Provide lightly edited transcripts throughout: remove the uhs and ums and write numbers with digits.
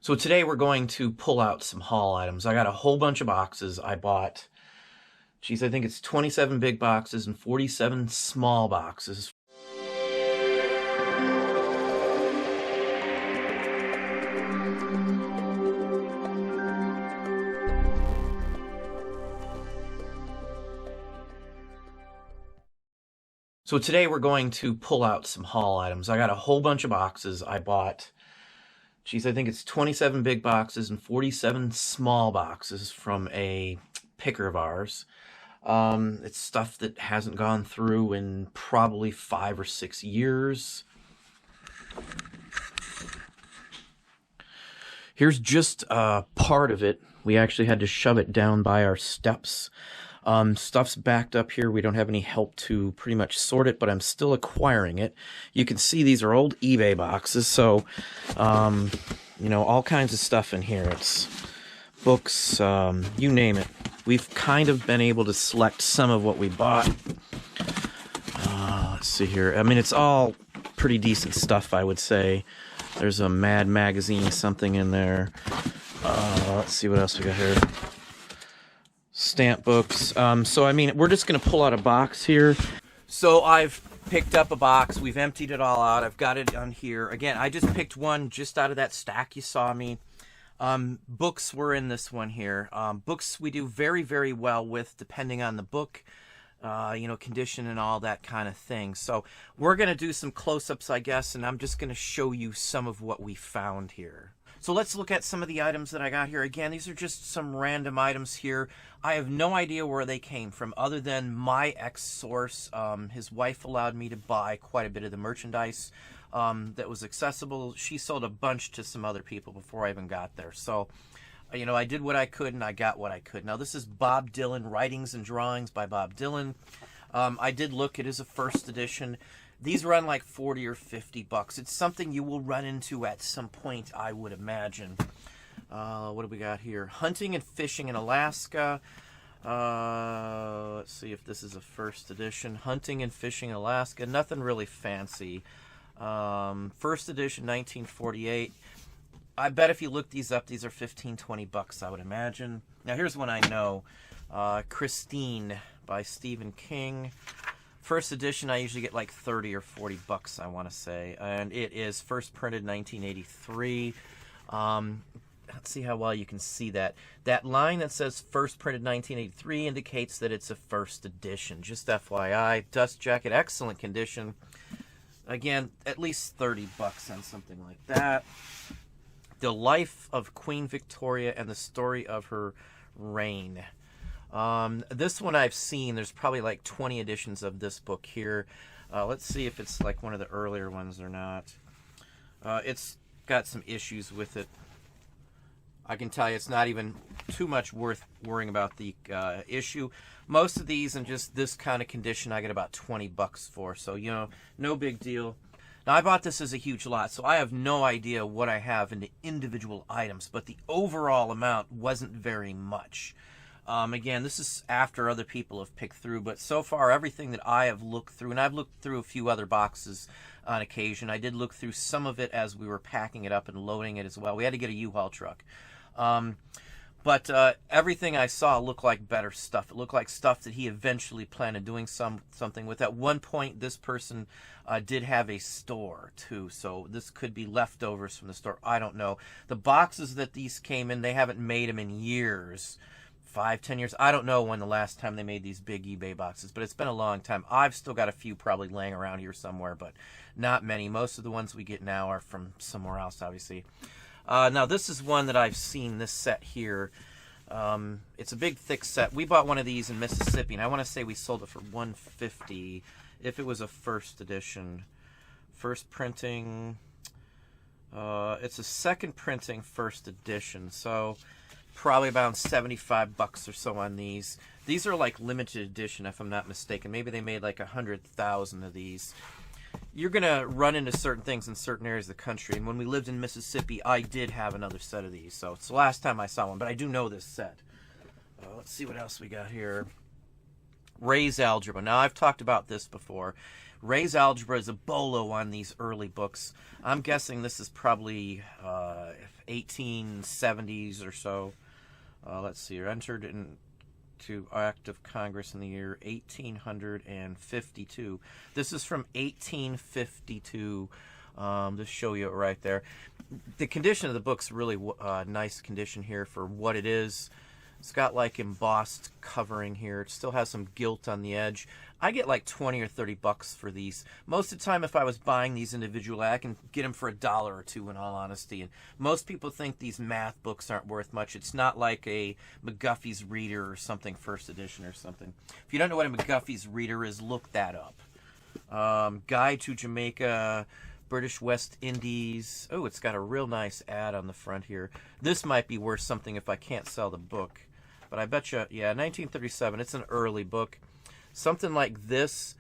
So today we're going to pull out some haul items. I got a whole bunch of boxes I bought. Geez, I think it's 27 big boxes and 47 small boxes. So today we're going to pull out some haul items. I got a whole bunch of boxes I bought. Geez, I think it's 27 big boxes and 47 small boxes from a picker of ours. It's stuff that hasn't gone through in probably 5 or 6 years. Here's just part of it. We actually had to shove it down by our steps. Stuff's backed up here. We don't have any help to pretty much sort it, but I'm still acquiring it. You can see these are old eBay boxes, so, you know, all kinds of stuff in here. It's books, you name it. We've kind of been able to select some of what we bought. Let's see here. I mean, it's all pretty decent stuff, I would say. There's a Mad Magazine something in there. Let's see what else we got here. Stamp books. So I mean, we're just going to pull out a box here. So I've picked up a box. We've emptied it all out. I've got it on here. Again, I just picked one just out of that stack you saw me. Books were in this one here. Books we do very, very well with, depending on the book, you know, condition and all that kind of thing. So we're going to do some close-ups, I guess, and I'm just going to show you some of what we found here. So let's look at some of the items that I got here. Again, these are just some random items here. I have no idea where they came from other than my ex-source. His wife allowed me to buy quite a bit of the merchandise that was accessible. She sold a bunch to some other people before I even got there. So, you know, I did what I could and I got what I could. Now, this is Bob Dylan, Writings and Drawings by Bob Dylan. I did look. It is a first edition. These run like 40 or 50 bucks. It's something you will run into at some point, I would imagine. What do we got here? Hunting and Fishing in Alaska. Let's see if this is a first edition. Hunting and Fishing in Alaska. Nothing really fancy. First edition, 1948. I bet if you look these up, these are 15, 20 bucks, I would imagine. Now, here's one I know. Christine by Stephen King. First edition, I usually get like 30 or 40 bucks, I want to say. And it is first printed 1983. Let's see how well you can see that. That line that says first printed 1983 indicates that it's a first edition. Just FYI. Dust jacket, excellent condition. Again, at least 30 bucks on something like that. The Life of Queen Victoria and the Story of Her Reign. This one I've seen. There's probably like 20 editions of this book here. Let's see if it's like one of the earlier ones or not. It's got some issues with it. I can tell you it's not even too much worth worrying about the issue. Most of these in just this kind of condition I get about 20 bucks for. So, you know, no big deal. Now, I bought this as a huge lot, so I have no idea what I have in the individual items, but the overall amount wasn't very much. Again, this is after other people have picked through, but so far everything that I have looked through, and I've looked through a few other boxes on occasion. I did look through some of it as we were packing it up and loading it as well. We had to get a U-Haul truck. But everything I saw looked like better stuff. It looked like stuff that he eventually planned on doing something with. At one point, this person did have a store, too. So this could be leftovers from the store. I don't know. The boxes that these came in, they haven't made them in years. 5, 10 years. I don't know when the last time they made these big eBay boxes, but it's been a long time. I've still got a few probably laying around here somewhere, but not many. Most of the ones we get now are from somewhere else, obviously. Now, this is one that I've seen, this set here. It's a big, thick set. We bought one of these in Mississippi, and I want to say we sold it for $150 if it was a first edition. First printing. It's a second printing first edition, so probably about 75 bucks or so on these. These are like limited edition, if I'm not mistaken. Maybe they made like 100,000 of these. You're going to run into certain things in certain areas of the country. And when we lived in Mississippi, I did have another set of these. So it's the last time I saw one, but I do know this set. Let's see what else we got here. Ray's Algebra. Now, I've talked about this before. Ray's Algebra is a bolo on these early books. I'm guessing this is probably 1870s or so. Let's see, you're entered into Act of Congress in the year 1852. This is from 1852. Just show you it right there. The condition of the book's really nice condition here for what it is. It's got like embossed covering here. It still has some gilt on the edge. I get like 20 or 30 bucks for these. Most of the time, if I was buying these individually, I can get them for $1 or $2, in all honesty. And most people think these math books aren't worth much. It's not like a McGuffey's Reader or something, first edition or something. If you don't know what a McGuffey's Reader is, look that up. Guide to Jamaica, British West Indies. Oh, it's got a real nice ad on the front here. This might be worth something if I can't sell the book. But I bet you, yeah, 1937. It's an early book. Something like this,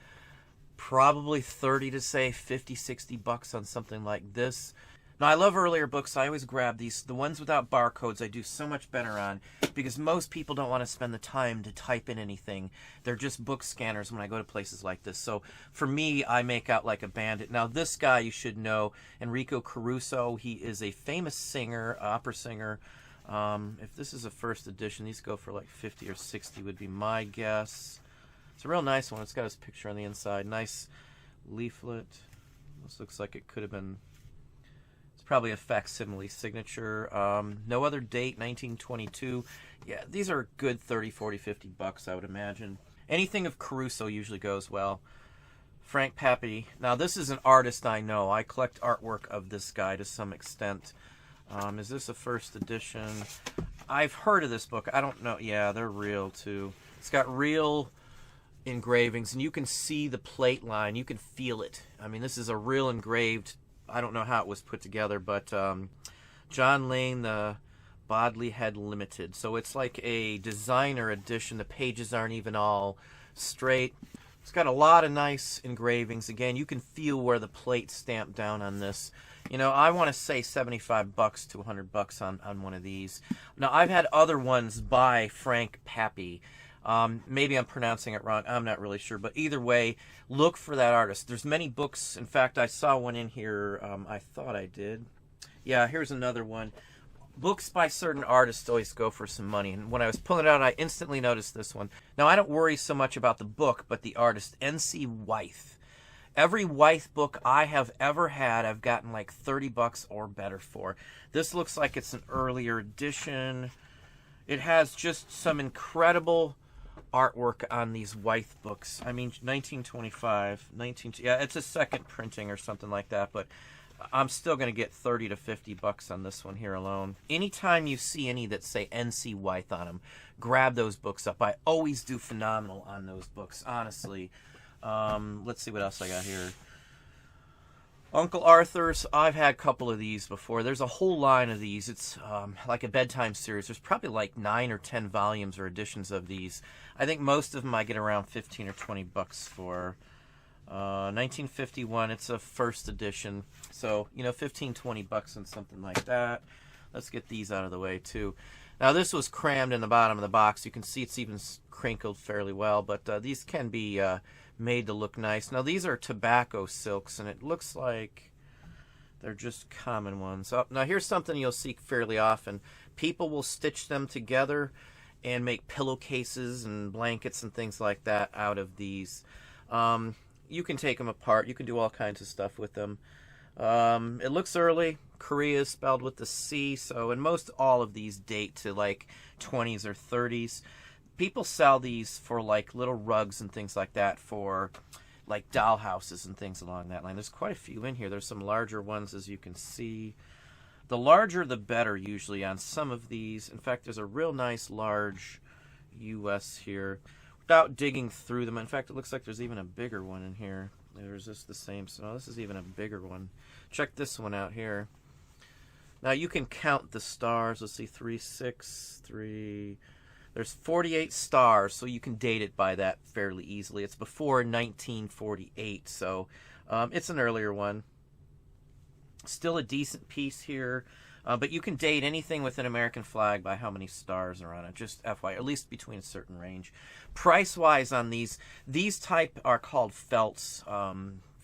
probably 30 to say 50, 60 bucks on something like this. Now, I love earlier books. I always grab these. The ones without barcodes I do so much better on, because most people don't want to spend the time to type in anything. They're just book scanners when I go to places like this. So for me, I make out like a bandit. Now, this guy you should know, Enrico Caruso. He is a famous singer, opera singer. If this is a first edition, these go for like 50 or 60 would be my guess. It's a real nice one. It's got his picture on the inside. Nice leaflet. This looks like it could have been... probably a facsimile signature. No other date, 1922. Yeah, these are good 30, 40, 50 bucks, I would imagine. Anything of Caruso usually goes well. Frank Papi. Now, this is an artist I know. I collect artwork of this guy to some extent. Is this a first edition? I've heard of this book. I don't know. Yeah, they're real, too. It's got real engravings, and you can see the plate line. You can feel it. I mean, this is a real engraved... I don't know how it was put together, but John Lane, the Bodley Head Limited. So it's like a designer edition. The pages aren't even all straight. It's got a lot of nice engravings. Again, you can feel where the plate's stamped down on this. You know, I want to say 75 bucks to 100 bucks on one of these. Now, I've had other ones by Frank Papi. Maybe I'm pronouncing it wrong. I'm not really sure. But either way, look for that artist. There's many books. In fact, I saw one in here. I thought I did. Yeah, here's another one. Books by certain artists always go for some money. And when I was pulling it out, I instantly noticed this one. Now, I don't worry so much about the book, but the artist, N.C. Wythe. Every Wythe book I have ever had, I've gotten like 30 bucks or better for. This looks like it's an earlier edition. It has just some incredible... artwork on these Wythe books. I mean, 1925, yeah, it's a second printing or something like that, but I'm still going to get 30 to 50 bucks on this one here alone. Anytime you see any that say N.C. Wythe on them, grab those books up. I always do phenomenal on those books, honestly. Let's see what else I got here. Uncle Arthur's, I've had a couple of these before. There's a whole line of these. It's like a bedtime series. There's probably like 9 or 10 volumes or editions of these. I think most of them I get around 15 or 20 bucks for. 1951, it's a first edition. So, you know, 15, 20 bucks on something like that. Let's get these out of the way too. Now, this was crammed in the bottom of the box. You can see it's even crinkled fairly well, but these can be... made to look nice. Now, these are tobacco silks, and it looks like they're just common ones. Oh, now, here's something you'll see fairly often. People will stitch them together and make pillowcases and blankets and things like that out of these. You can take them apart. You can do all kinds of stuff with them. It looks early. Korea is spelled with the C, so and most all of these date to like 20s or 30s. People sell these for like little rugs and things like that for like doll houses and things along that line. There's quite a few in here. There's some larger ones, as you can see. The larger the better usually on some of these. In fact, there's a real nice large US here without digging through them. In fact, it looks like there's even a bigger one in here. There's just the same. So this is even a bigger one. Check this one out here. Now you can count the stars. Let's see, 3, 6, 3... There's 48 stars, so you can date it by that fairly easily. It's before 1948, so it's an earlier one. Still a decent piece here. But you can date anything with an American flag by how many stars are on it. Just FYI, at least between a certain range. Price-wise on these type are called felts,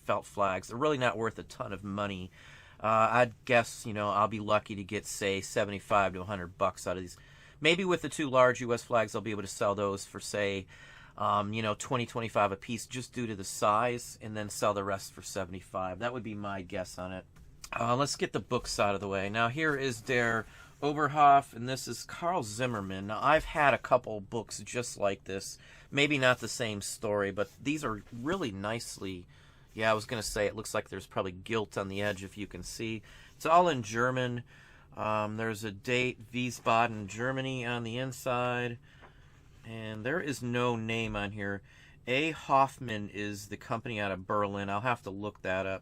felt flags. They're really not worth a ton of money. I'd guess, I'll be lucky to get, say, 75 to 100 bucks out of these. Maybe with the 2 large U.S. flags, I'll be able to sell those for, say, 20, 25 a piece just due to the size, and then sell the rest for 75. That would be my guess on it. Let's get the books out of the way. Now, here is Der Oberhof, and this is Carl Zimmerman. Now, I've had a couple books just like this. Maybe not the same story, but these are really nicely... Yeah, I was going to say it looks like there's probably gilt on the edge if you can see. It's all in German. There's a date, Wiesbaden, Germany on the inside. And there is no name on here. A. Hoffman is the company out of Berlin. I'll have to look that up.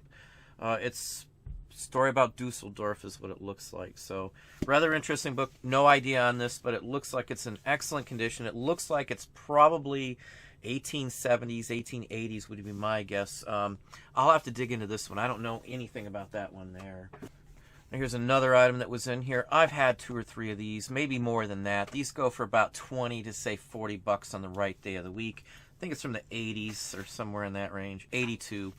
It's story about Dusseldorf is what it looks like. So, rather interesting book. No idea on this, but it looks like it's in excellent condition. It looks like it's probably 1870s, 1880s would be my guess. I'll have to dig into this one. I don't know anything about that one there. Now here's another item that was in here. I've had 2 or 3 of these, maybe more than that. These go for about 20 to say 40 bucks on the right day of the week. I think it's from the 80s or somewhere in that range. 82.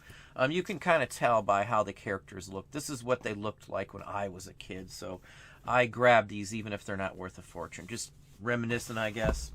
You can kind of tell by how the characters look. This is what they looked like when I was a kid, so I grabbed these even if they're not worth a fortune. Just reminiscent, I guess.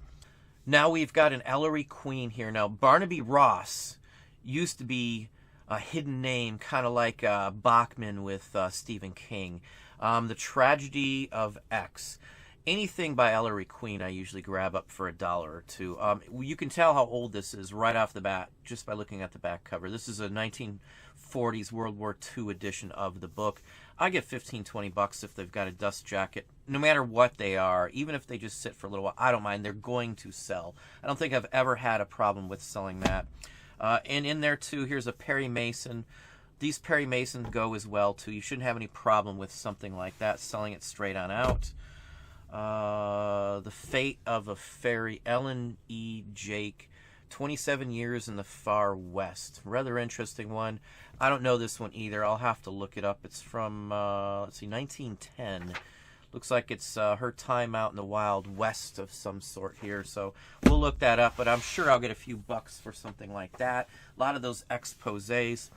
Now we've got an Ellery Queen here. Now, Barnaby Ross used to be a hidden name, kind of like Bachman with Stephen King. The Tragedy of X. Anything by Ellery Queen I usually grab up for $1 or $2. You can tell how old this is right off the bat just by looking at the back cover. This is a 1940s World War II edition of the book. I get 15, 20 bucks if they've got a dust jacket. No matter what they are, even if they just sit for a little while, I don't mind. They're going to sell. I don't think I've ever had a problem with selling that. And in there, too, here's a Perry Mason. These Perry Masons go as well, too. You shouldn't have any problem with something like that, selling it straight on out. The Fate of a Fairy, Ellen E. Jake, 27 Years in the Far West. Rather interesting one. I don't know this one either. I'll have to look it up. It's from, let's see, 1910. Looks like it's her time out in the Wild West of some sort here. So we'll look that up, but I'm sure I'll get a few bucks for something like that. A lot of those exposés.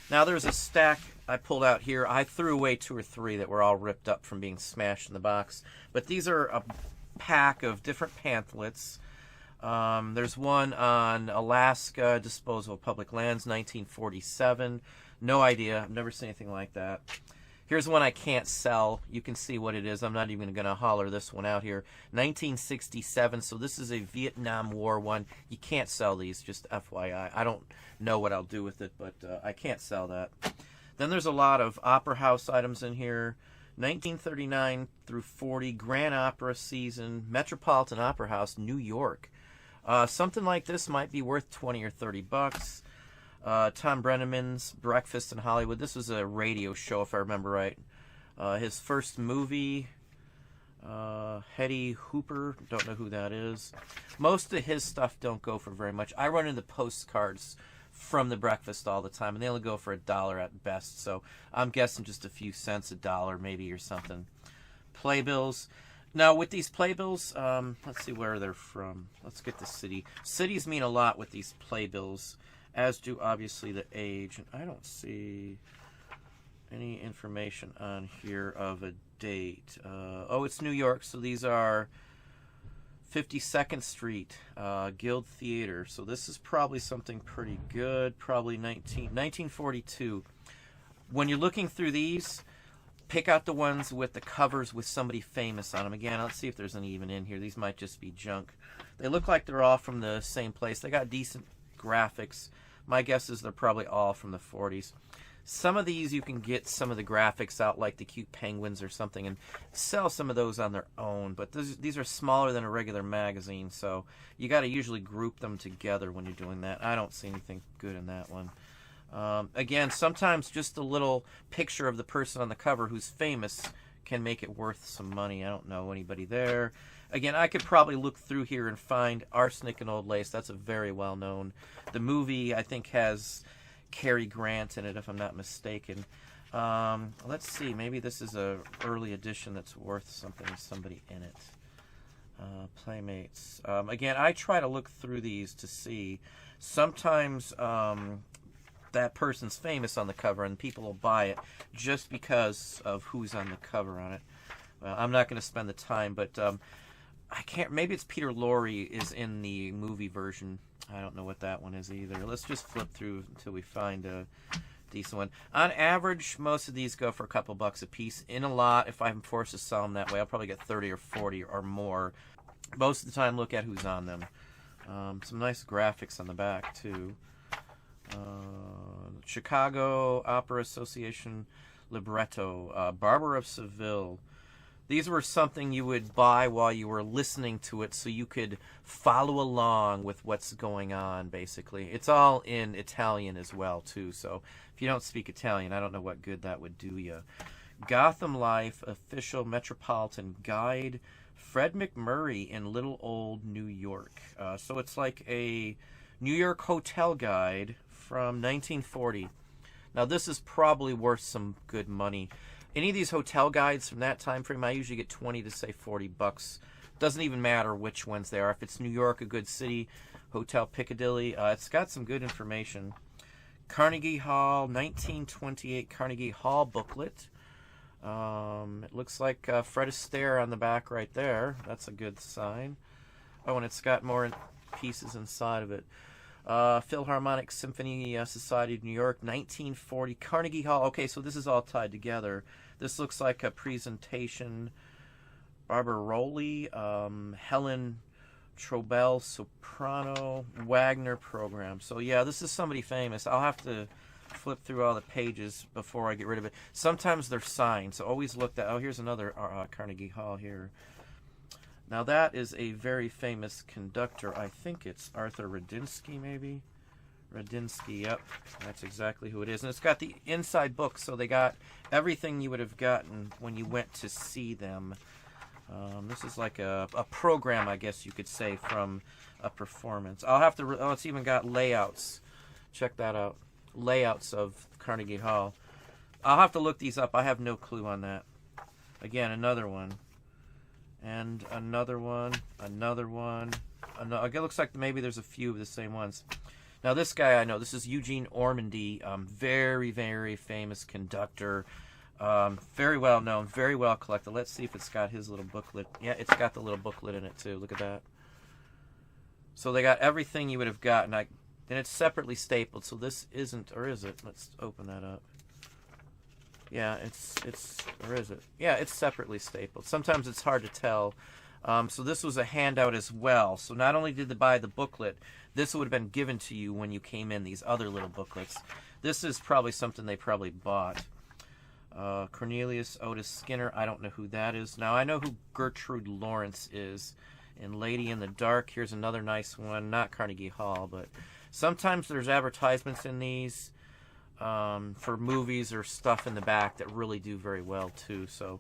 Now there's a stack I pulled out here. I threw away 2 or 3 that were all ripped up from being smashed in the box. But these are a pack of different pamphlets. There's one on Alaska Disposal of Public Lands, 1947. No idea. I've never seen anything like that. Here's one I can't sell. You can see what it is. I'm not even going to holler this one out here. 1967. So this is a Vietnam War one. You can't sell these, just FYI. I don't know what I'll do with it, but I can't sell that. Then there's a lot of Opera House items in here. 1939 through 40, Grand Opera season, Metropolitan Opera House, New York. Something like this might be worth 20 or 30 bucks. Tom Brenneman's Breakfast in Hollywood. This was a radio show, if I remember right. His first movie, Hetty Hooper. Don't know who that is. Most of his stuff don't go for very much. I run into postcards from the Breakfast all the time, and they only go for $1 at best. So I'm guessing just a few cents, $1 maybe or something. Playbills. Now, with these playbills, let's see where they're from. Let's get the city. Cities mean a lot with these playbills, as do obviously the age. And I don't see any information on here of a date. Oh, it's New York, so these are 52nd Street, Guild Theater. So this is probably something pretty good, probably 1942. When you're looking through these, pick out the ones with the covers with somebody famous on them. Again, let's see if there's any even in here. These might just be junk. They look like they're all from the same place. They got decent graphics. My guess is they're probably all from the 40s. Some of these you can get some of the graphics out, like the cute penguins or something, and sell some of those on their own. But these are smaller than a regular magazine, so you got to usually group them together when you're doing that. I don't see anything good in that one. Again, sometimes just a little picture of the person on the cover who's famous can make it worth some money. I don't know anybody there. Again, I could probably look through here and find Arsenic and Old Lace. That's a very well-known. The movie, I think, has Cary Grant in it, if I'm not mistaken. Let's see. Maybe this is a early edition that's worth something with somebody in it. Playmates. Again, I try to look through these to see. Sometimes that person's famous on the cover and people will buy it just because of who's on the cover on it. Well, I'm not going to spend the time, but I can't. Maybe it's Peter Lorre is in the movie version. I don't know what that one is either. Let's just flip through until we find a decent one. On average, most of these go for a couple bucks a piece. In a lot, if I'm forced to sell them that way, I'll probably get 30 or 40 or more. Most of the time, look at who's on them. Some nice graphics on the back, too. Chicago Opera Association libretto. Barber of Seville. These were something you would buy while you were listening to it so you could follow along with what's going on, basically. It's all in Italian as well, too. So if you don't speak Italian, I don't know what good that would do you. Gotham Life Official Metropolitan Guide. Fred McMurray in Little Old New York. So it's like a New York hotel guide from 1940. Now, this is probably worth some good money. Any of these hotel guides from that time frame, I usually get 20 to say 40 bucks. Doesn't even matter which ones they are. If it's New York, a good city, Hotel Piccadilly, it's got some good information. Carnegie Hall, 1928 Carnegie Hall booklet. It looks like Fred Astaire on the back right there. That's a good sign. Oh, and it's got more pieces inside of it. Philharmonic Symphony Society of New York, 1940 Carnegie Hall. Okay, so this is all tied together. This looks like a presentation. Barbaroli, Helen Trobel, soprano, Wagner program. So yeah, this is somebody famous. I'll have to flip through all the pages before I get rid of it. Sometimes they're signed, so always look that. Oh, here's another Carnegie Hall here. Now that is a very famous conductor. I think it's Arthur Radinsky, maybe. Radinsky, yep. That's exactly who it is. And it's got the inside book, so they got everything you would have gotten when you went to see them. This is like a program, I guess you could say, from a performance. I'll have to... Oh, it's even got layouts. Check that out. Layouts of Carnegie Hall. I'll have to look these up. I have no clue on that. Again, another one. And another one. Another one. It looks like maybe there's a few of the same ones. Now, this guy I know. This is Eugene Ormandy. Very, very famous conductor. Very well known. Very well collected. Let's see if it's got his little booklet. Yeah, it's got the little booklet in it, too. Look at that. So they got everything you would have gotten. And it's separately stapled. So this isn't, or is it? Let's open that up. Yeah, it's, or is it? Yeah, it's separately stapled. Sometimes it's hard to tell. So this was a handout as well. So not only did they buy the booklet, this would have been given to you when you came in, these other little booklets. This is probably something they probably bought. Cornelius Otis Skinner, I don't know who that is. Now, I know who Gertrude Lawrence is in Lady in the Dark. Here's another nice one. Not Carnegie Hall, but sometimes there's advertisements in these for movies or stuff in the back that really do very well, too. So,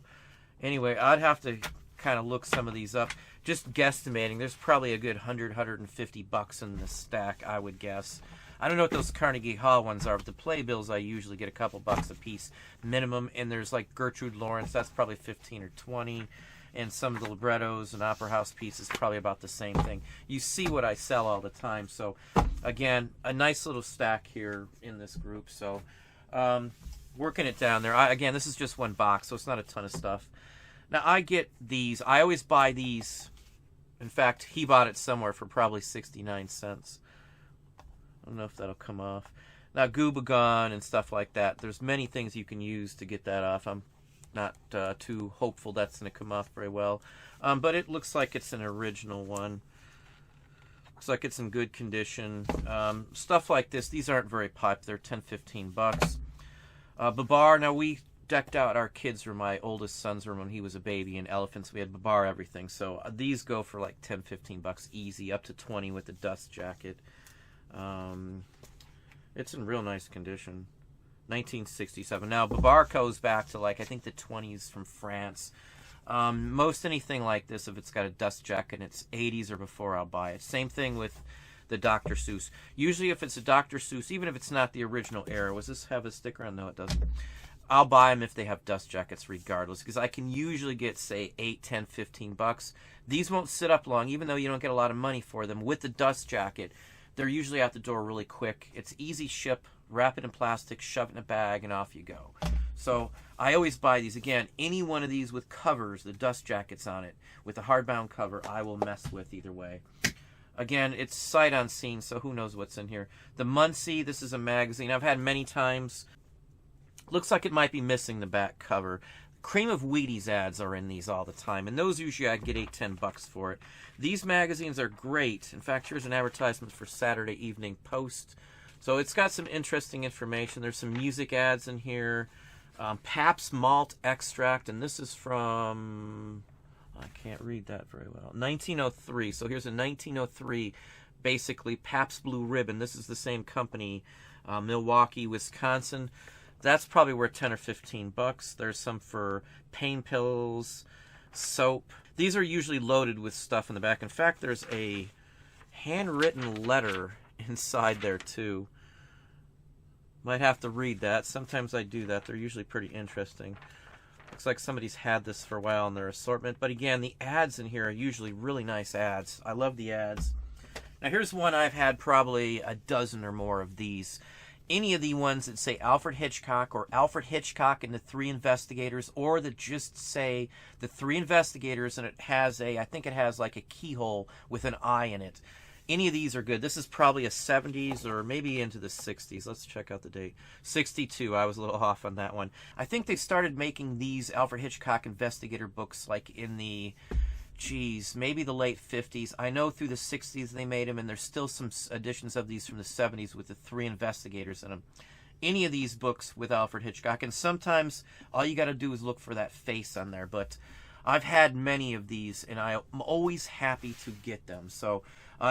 anyway, I'd have to kind of look some of these up. Just guesstimating, there's probably a good 100, 150 bucks in this stack, I would guess. I don't know what those Carnegie Hall ones are, but the playbills I usually get a couple bucks a piece minimum. And there's like Gertrude Lawrence, that's probably 15 or 20. And some of the librettos and opera house pieces probably about the same thing. You see what I sell all the time. So again, a nice little stack here in this group. So working it down there. Again, this is just one box, so it's not a ton of stuff. Now I get these. I always buy these. In fact, he bought it somewhere for probably 69 cents. I don't know if that'll come off. Now, Goobagon and stuff like that. There's many things you can use to get that off. I'm not too hopeful that's going to come off very well. But it looks like it's an original one. Looks like it's in good condition. Stuff like this, these aren't very popular. 10, 15 bucks. Babar, now we decked out our kids' room, my oldest son's room when he was a baby, in elephants. We had Babar everything. So these go for like 10, 15 bucks easy, up to 20 with the dust jacket. It's in real nice condition. 1967. Now, Babar goes back to, like, I think the 20s from France. Most anything like this, if it's got a dust jacket and it's 80s or before, I'll buy it. Same thing with the Dr. Seuss. Usually if it's a Dr. Seuss, even if it's not the original era, does this have a sticker on? No, it doesn't. I'll buy them if they have dust jackets regardless, because I can usually get, say, 8, 10, 15 bucks. These won't sit up long, even though you don't get a lot of money for them. With the dust jacket, they're usually out the door really quick. It's easy ship, wrap it in plastic, shove it in a bag, and off you go. So I always buy these. Again, any one of these with covers, the dust jackets on it, with a hardbound cover, I will mess with either way. Again, it's sight unseen, so who knows what's in here. The Muncie, this is a magazine I've had many times. Looks like it might be missing the back cover. Cream of Wheaties ads are in these all the time, and those usually I get 8, 10 bucks for it. These magazines are great. In fact, here's an advertisement for Saturday Evening Post. So it's got some interesting information. There's some music ads in here. Pabst Malt Extract, and this is from, I can't read that very well, 1903. So here's a 1903, basically Pabst Blue Ribbon. This is the same company, Milwaukee, Wisconsin. That's probably worth 10 or 15 bucks. There's some for pain pills, soap. These are usually loaded with stuff in the back. In fact, there's a handwritten letter inside there too. Might have to read that. Sometimes I do that. They're usually pretty interesting. Looks like somebody's had this for a while in their assortment. But again, the ads in here are usually really nice ads. I love the ads. Now here's one I've had probably a dozen or more of these. Any of the ones that say Alfred Hitchcock or Alfred Hitchcock and the Three Investigators, or that just say the Three Investigators and it has a, I think it has like a keyhole with an eye in it. Any of these are good. This is probably a 70s or maybe into the 60s. Let's check out the date. 62. I was a little off on that one. I think they started making these Alfred Hitchcock investigator books like in the, geez, maybe the late 50s. I know through the 60s they made them, and there's still some editions of these from the 70s with the Three Investigators in them. Any of these books with Alfred Hitchcock, and sometimes all you got to do is look for that face on there. But I've had many of these, and I'm always happy to get them. So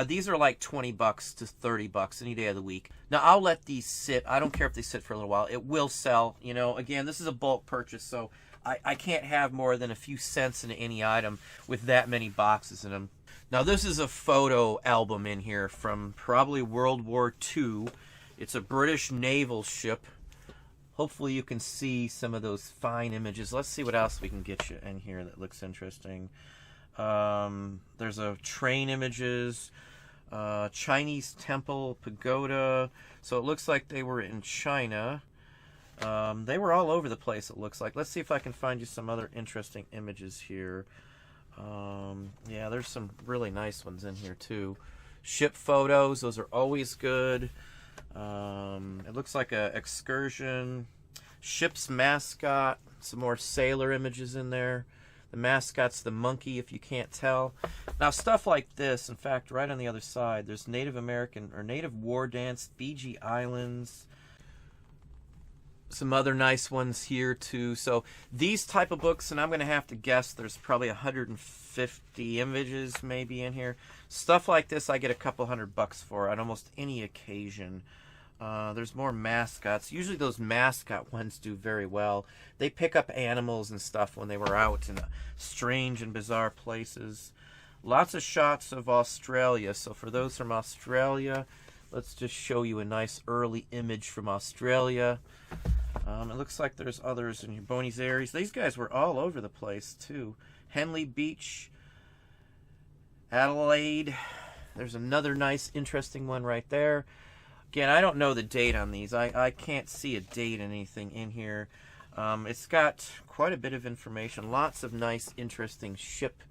these are like 20 bucks to 30 bucks any day of the week. Now, I'll let these sit. I don't care if they sit for a little while. It will sell. You know, again, this is a bulk purchase, so I can't have more than a few cents in any item with that many boxes in them. Now, this is a photo album in here from probably World War II. It's a British naval ship. Hopefully you can see some of those fine images. Let's see what else we can get you in here that looks interesting. There's a train images, Chinese temple, pagoda. So it looks like they were in China. They were all over the place, it looks like. Let's see if I can find you some other interesting images here. Yeah, there's some really nice ones in here too. Ship photos, those are always good. It looks like a excursion. Ship's mascot, some more sailor images in there. The mascot's the monkey, if you can't tell. Now, stuff like this, in fact, right on the other side, there's Native American or Native War Dance, Fiji Islands. Some other nice ones here too. So these type of books, and I'm going to have to guess there's probably 150 images maybe in here. Stuff like this I get a couple $100 for on almost any occasion. There's more mascots. Usually those mascot ones do very well. They pick up animals and stuff when they were out in strange and bizarre places. Lots of shots of Australia. So for those from Australia, let's just show you a nice early image from Australia. It looks like there's others in here. Buenos Aires. These guys were all over the place too. Henley Beach, Adelaide. There's another nice, interesting one right there. Again, I don't know the date on these. I can't see a date or anything in here. It's got quite a bit of information. Lots of nice, interesting ship.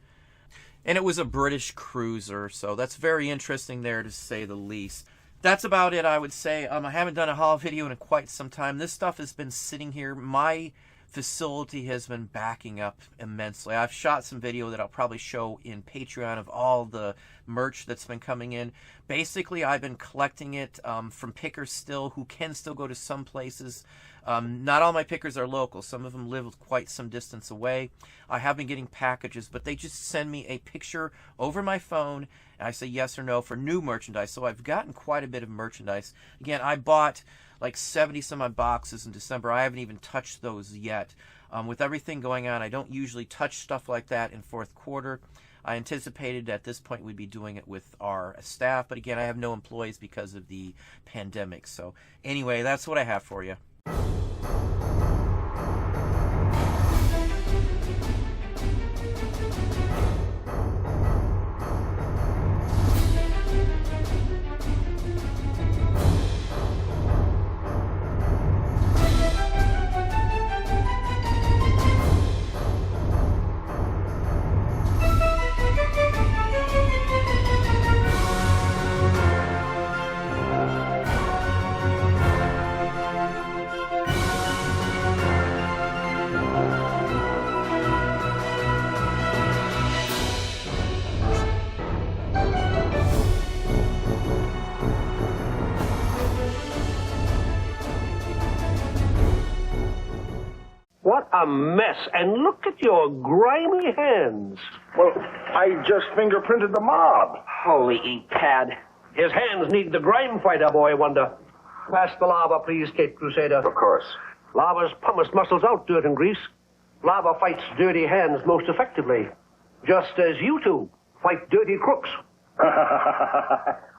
And it was a British cruiser, so that's very interesting there to say the least. That's about it, I would say. I haven't done a haul video in quite some time. This stuff has been sitting here. My facility has been backing up immensely. I've shot some video that I'll probably show in Patreon of all the merch that's been coming in. Basically, I've been collecting it from pickers still who can still go to some places. Not all my pickers are local. Some of them live quite some distance away. I have been getting packages, but they just send me a picture over my phone, and I say yes or no for new merchandise. So I've gotten quite a bit of merchandise. Again, I bought like 70 some odd boxes in December. I haven't even touched those yet. With everything going on, I don't usually touch stuff like that in fourth quarter. I anticipated at this point we'd be doing it with our staff, but again, I have no employees because of the pandemic. So anyway, that's what I have for you. What a mess. And look at your grimy hands. Well, I just fingerprinted the mob. Holy ink pad. His hands need the grime fighter, boy wonder. Pass the lava, please, Cape Crusader. Of course. Lava's pumice muscles out dirt and grease. Lava fights dirty hands most effectively. Just as you two fight dirty crooks.